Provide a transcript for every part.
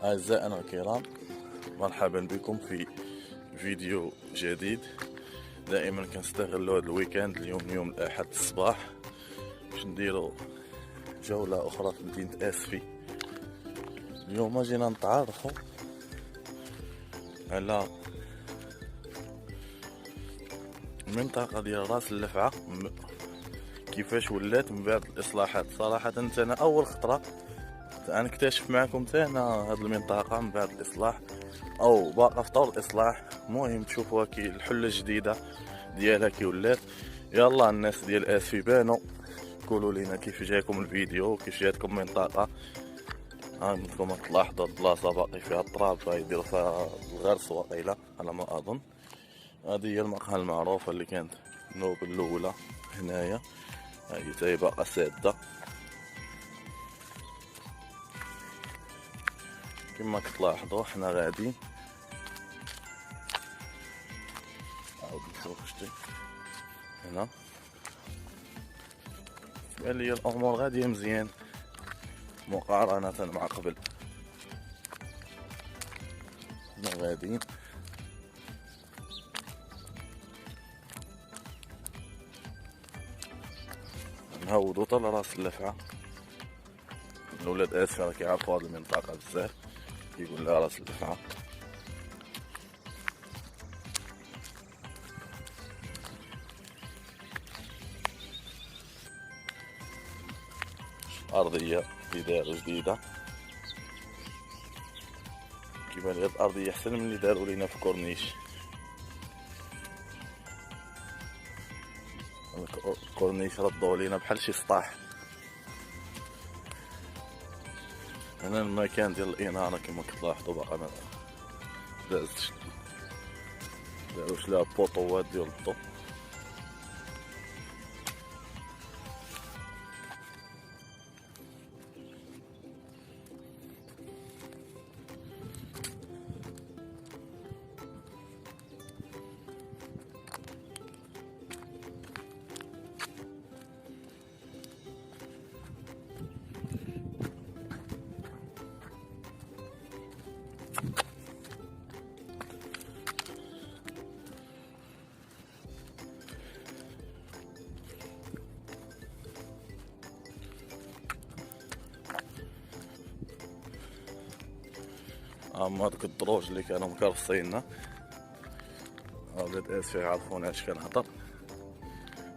أعزائنا الكرام، مرحبا بكم في فيديو جديد. دائما كنستغلوا هذا الويكاند. اليوم يوم الأحد الصباح باش نديرو جولة أخرى في مدينة أسفي. اليوم جينا نتعرفوا على المنطقة ديال راس اللفعة كيفاش ولات من بعد الإصلاحات. صراحة أنا أول خطرة غنكتشف معكم انا هاد المنطقة من بعد الإصلاح أو باقا في طور الإصلاح. مهم تشوفوها كي الحلة الجديدة ديالها كي ولات. يلا الناس ديال أسفي بانوا قولوا لينا كيف جاكم الفيديو، كيف جاتكم المنطقة. عندكم تلاحظوا البلاصة باقي فيها التراب، يديروا فيها الغرس وقيلة على ما أظن. هذه هي المقهى المعروفة اللي كانت النوبة الأولى هنايا، هاي تاهي باقا سادة كما كتلاحظوا. حنا غاديين عاود نشوف شتي هنا. بان لي الامور غاديه مزيان مقارنه مع قبل. حنا غاديين نهودو طال راس اللفعه. الولاد اسفي راه كيعرفوا هاد المنطقه بزاف، كيقول لها راس اللفعه. أرضية اللي داروا جديدة، كيبان لي هاد الأرضية أحسن من اللي داروا لينا في كورنيش. الكورنيش ردوا لينا بحال شي سطاح. هنا المكان ديال الإنارة كما كتلاحظوا باقا ما دازتش، داروش لها بوطوات ديال الضو. اما هادوك الدروج اللي كانوا مكرفصيننا ولاد اسفي يعرفون اش كنهضر.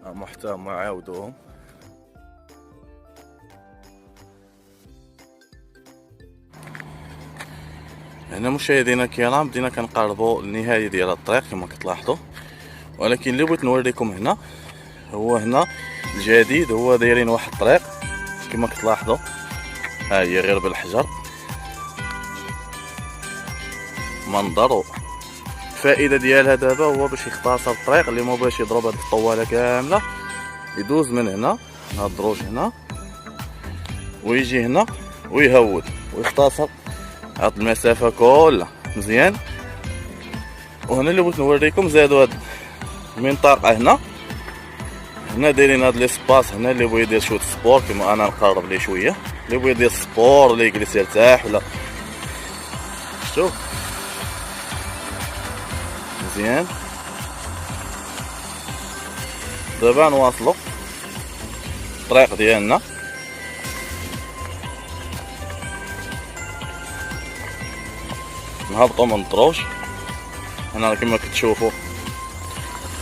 اما حتى هما عاودوهم. هنا مشاهدينا الكرام بدينا كنقربوا النهايه ديال الطريق كما كتلاحظوا، ولكن اللي بغيت نوريكم هنا هو هنا الجديد. هو دايرين واحد الطريق كما كتلاحظوا، ها هي غير بالحجر منظر. الفائده ديالها دابا هو باش يختصر الطريق اللي مو باش يضرب هاد الطواله كامله، يدوز من هنا هاد الدروج هنا ويجي هنا ويهود ويختصر هاد المسافه كلها مزيان. وهنا اللي بغيت نوريكم زادوا هاد المنطقه هنا دايرين هاد ليسباس هنا اللي بغى يدير شويه سبور كما انا نقرب ليه شويه، اللي بغى يدير سبور ولا يجلس يرتاح ولا شوف مزيان. دابا نواصلوا الطريق ديالنا. نهبطوا من الدروج هنا كما كتشوفوا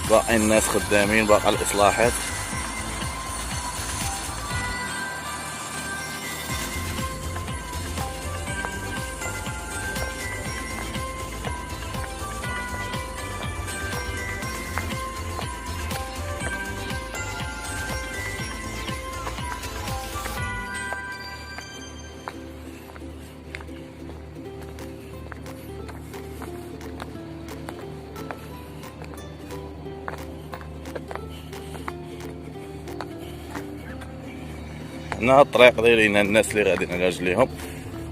باقي الناس خدامين، باقي الاصلاحات. هنا الطريق دايرين الناس اللي غاديين على رجليهم،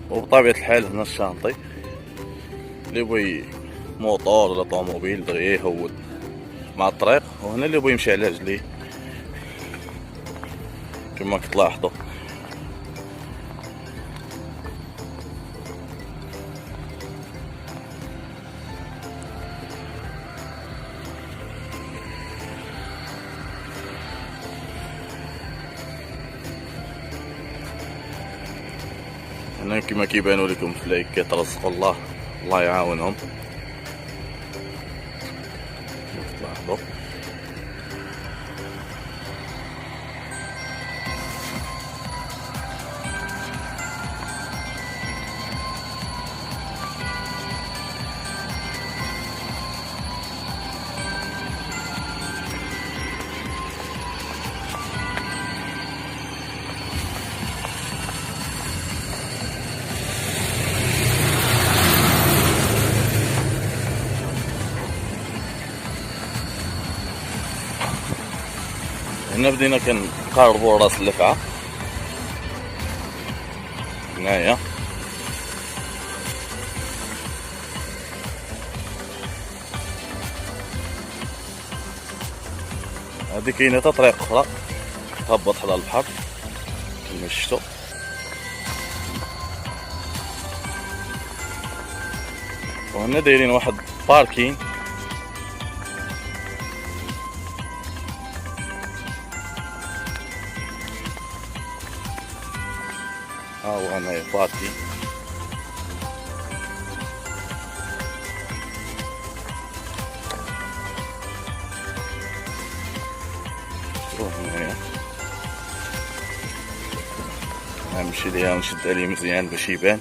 وبطبيعة الحال هنا الشانطي اللي بغي موطور ولا طوموبيل دغيا يهود مع الطريق، وهنا اللي بغي يمشي على رجليه كما كتلاحظوا. هنا كما كيبانوا لكم في اللايك كيترزقوا الله يعاونهم. تلاحظوا هنا بدينا كنقاربوا راس اللفعة هنايا. هادي كاينه حتى طريق اخرى تهبط حدا البحر كما شفتوا. وهنا دايرين واحد باركين ها هو هنايا باركين. هنايا نمشي ليها ونشد عليه مزيان باش يبان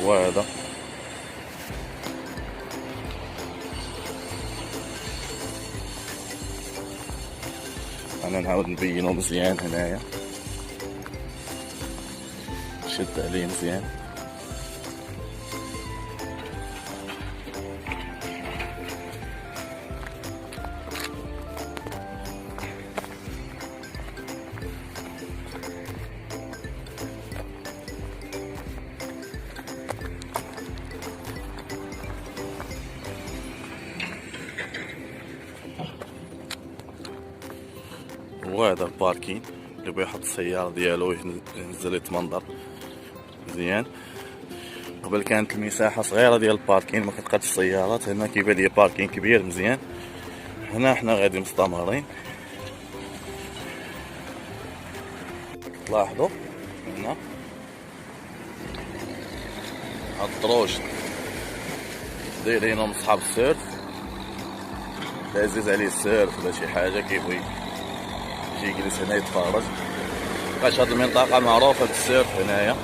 هو هذا. انا نعاود نبينو مزيان هنايا، شد عليه مزيان. وهذا الباركين اللي بغى يحط السيارة ديالو ينزل يتمنظر مزيان. قبل كانت المساحة صغيرة ديال الباركين ما كتقادش السيارات، هنا كيبان لي باركين كبير مزيان. هنا حنا غادي مستمرين. تلاحظوا هنا هاد الدروج دايرينهم صحاب السيرف، اللي عزيز عليه السيرف ولا شي حاجة كيبغي يجي يجلس هنا يتفرج. بقاش هاد المنطقة معروفة بالسيرف هنايا.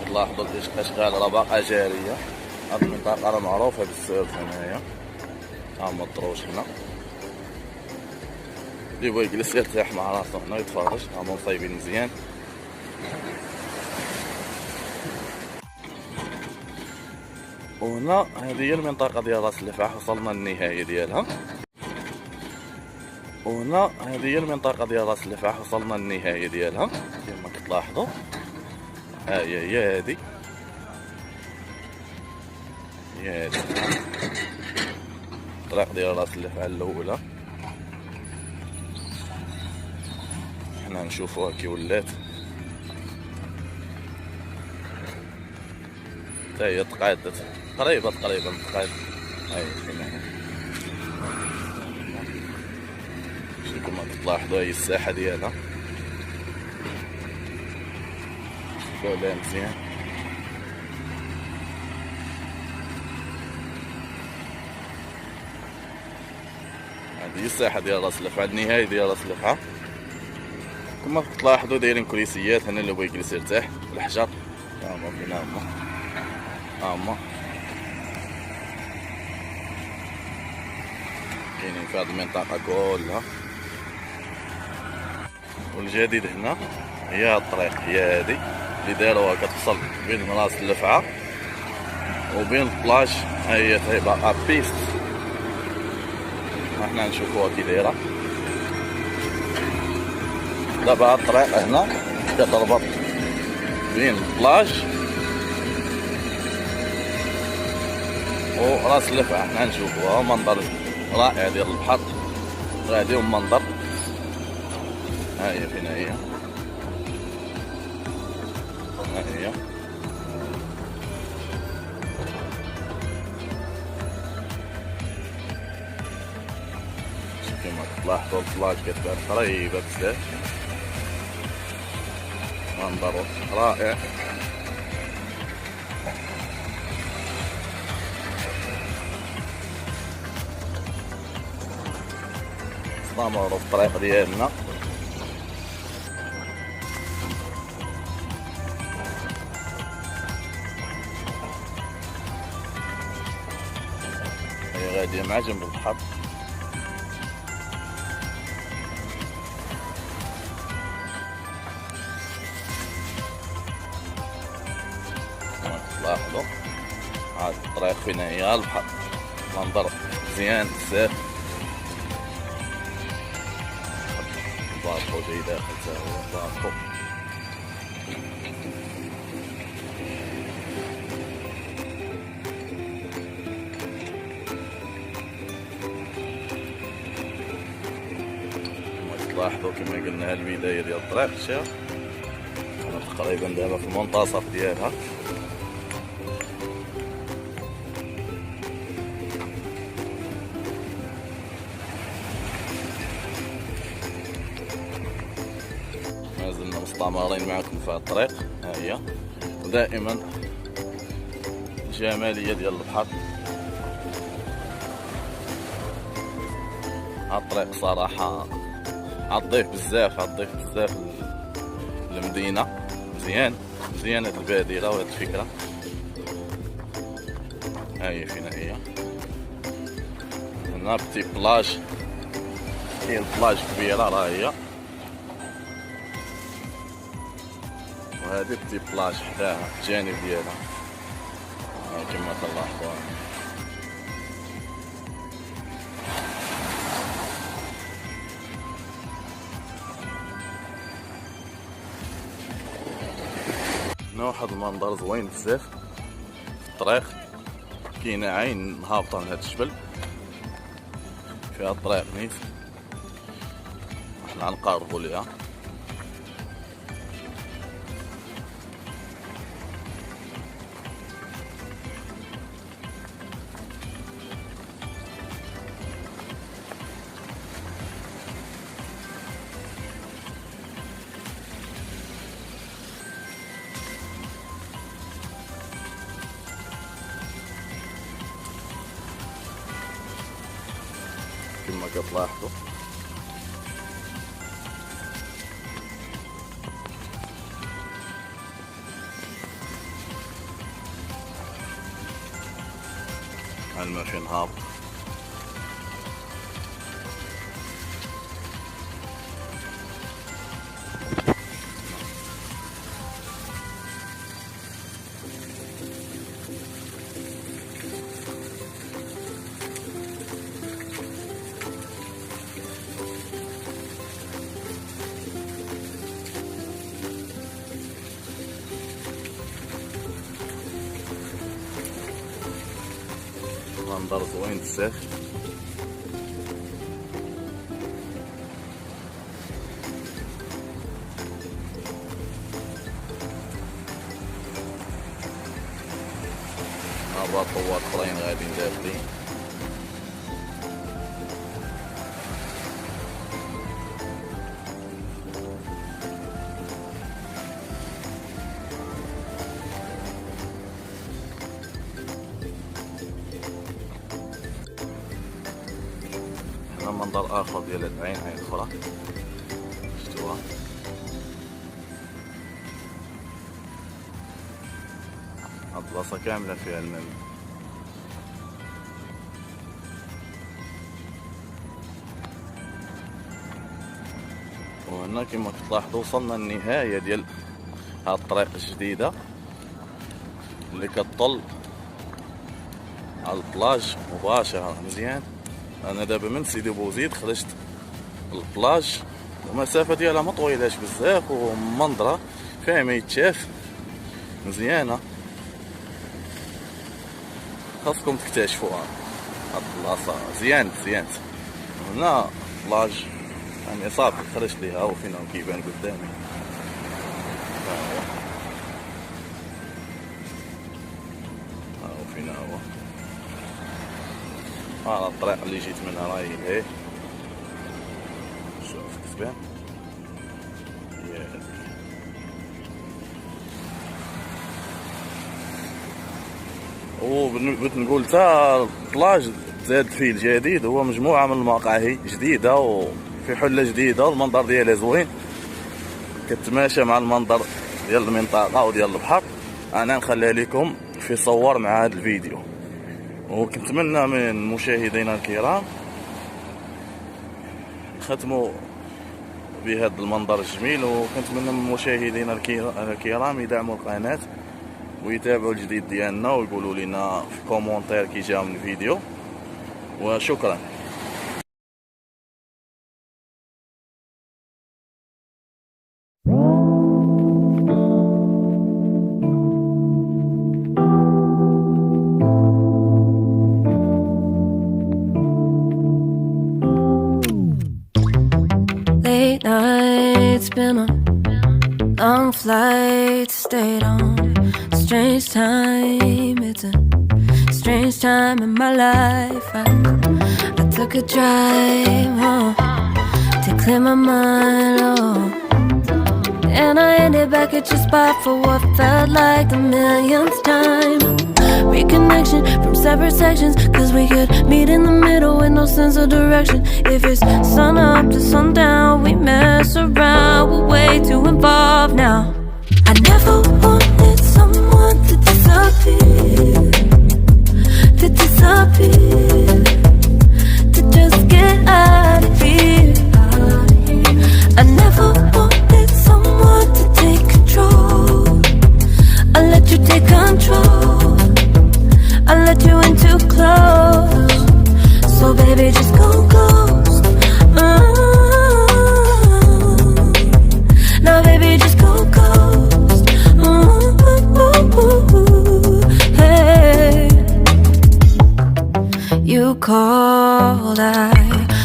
تلاحظوا قداش كتشغال راه باقا جارية. هاد المنطقة راه معروفة بالسيرف هنايا. ها هما الدروج هنا، اللي بغا يجلس يرتاح مع راسو هنا يتفرج. ها هما مصايبين مزيان. وهنا هذه هي المنطقة ديال راس اللفعة، وصلنا للنهاية ديالها. وهنا هذه هي المنطقة ديال راس اللفعة، وصلنا للنهاية ديالها كما كتلاحظوا. ها هي هذه الطريق ديال راس اللفعة الأولى. حنا نشوفوها كي ولات، حتى هي تقادت تقريبا تقاد. هاي هنا كما تلاحظوا هي الساحة ديالها، شوفوا لها مزيان. هذه هي الساحة ديال راس اللفعة، النهاية ديال راس اللفعة. كما تلاحظوا دايرين كريسيات هنا اللي بغى يجلس يرتاح، الحجر ها هما فين هما كاينين في هذه المنطقة كلها. والجديد هنا هي هاد الطريق، هي هادي اللي داروها كتوصل بين راس اللفعة وبين البلاج. ها هي تيبقى بيست، حنا نشوفوها كي دايرة. دابا هاد الطريق هنا كتربط بين البلاج وراس اللفعة حنا نشوفوها منظر رائع ديال البحر غادي ومنظر. ها هي فين هي، ها هي كما تلاحظوا البلاج كتبان قريبة بزاف، منظر رائع. استمروا في الطريق ديالنا. هي غادية مع جنب البحر. كما تلاحظوا هاد الطريق فين هي البحر، منظر مزيان بزاف. ضابطو جاي داخل تا هو ضابطو. تلاحظوا كما قلنا البداية ديال الطريق شاف تقريبا دابا في المنتصف ديالها. مازلنا مستمرين معكم في الطريق. ها هي ودائما الجمالية ديال البحر. هالطريق صراحة عضيف بزاف المدينة. مزيان هاد البادرة وهاد الفكرة. هاهي فين هي، هنا بتي بلاج، كاين بلاج كبيرة راه هي، وهادي بتي بلاج حداها الجانب ديالها كما تلاحظوا. هنا واحد المنظر زوين بزاف في الطريق، كاينه عين هابطه من هاد الجبل فيها الطريق نيت، حنا غنقربوا ليها. كما كتلاحظوا الماء فين هابط. منظر زوين بزاف. أربع طوات أخرين غاديين داخلين. منظر آخر ديال هاد العين، عين أخرى شفتوها. هاد البلاصة كاملة فيها الماء. وهنا كما كتلاحظوا وصلنا للنهاية ديال هاد الطريق الجديدة اللي كتطل على البلاج مباشرة. مزيان، انا دابا من سيدي بوزيد خرجت البلاج، المسافه ديالها ما طويلاش بزاف ومنظره فيها ما يتشاف، مزيانه. خاصكم تكتشفوا هاد البلاصة زيان. هنا لاج يعني صافي خرجت ليها وفين هو كيبان قدامي. ها هو فين هو. ها الطريق اللي جيت منها راهي هي. شوف كتبان هي هاديك. وبغيت نقول تا البلاج زاد فيه الجديد، هو مجموعة من المقاهي جديدة وفي حلة جديدة، والمنظر ديالها زوين، كتماشى مع المنظر ديال المنطقة وديال البحر. انا نخليها لكم في صور مع هذا الفيديو، وكنتمنى من مشاهدينا الكرام ختموا بهذا المنظر الجميل، وكنتمنى من مشاهدينا الكرام يدعموا القناة ويتابعوا الجديد ديالنا ويقولوا لنا في كومونتير كي جاو من الفيديو، وشكرا. Late nights, been on long flights, stayed on. Strange time, it's a strange time in my life. I took a drive home to clear my mind, and I ended back at your spot for what felt like the millionth time. Reconnection from separate sections, cause we could meet in the middle with no sense of direction. If it's sun up to sundown, we mess around, we're way too involved now. I never wanted someone to disappear, to just get out of here. I never wanted someone to take control. I let you take control, I let you in too close. So baby, just go